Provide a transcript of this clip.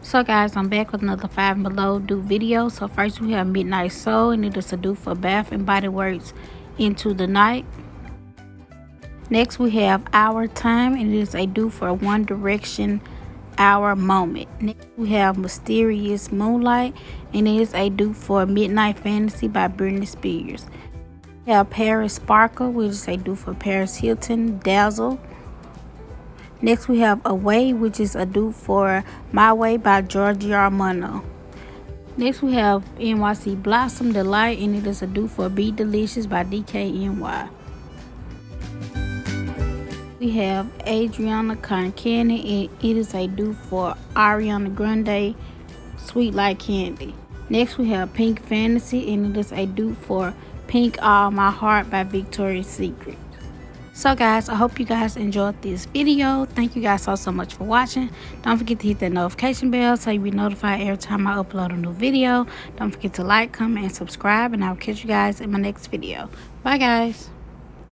So guys, I'm back with another 5 and Below dupe video. So first we have Midnight Soul, and it is a dupe for Bath and Body Works Into the Night. Next we have Our Time, and it is a dupe for One Direction Our Moment. Next we have Mysterious Moonlight, and it is a dupe for Midnight Fantasy by Britney Spears. We have Paris Sparkle, which is a dupe for Paris Hilton Dazzle. Next we have Away, which is a dupe for My Way by Giorgio Armando. Next we have NYC Blossom Delight, and it is a dupe for Be Delicious by DKNY. We have Adriana Concannon, and it is a dupe for Ariana Grande, Sweet Like Candy. Next we have Pink Fantasy, and it is a dupe for Pink All My Heart by Victoria's Secret. So guys, I hope you guys enjoyed this video. Thank you guys so much for watching. Don't forget to hit that notification bell so you'll be notified every time I upload a new video. Don't forget to like, comment, and subscribe, and I'll catch you guys in my next video. Bye guys.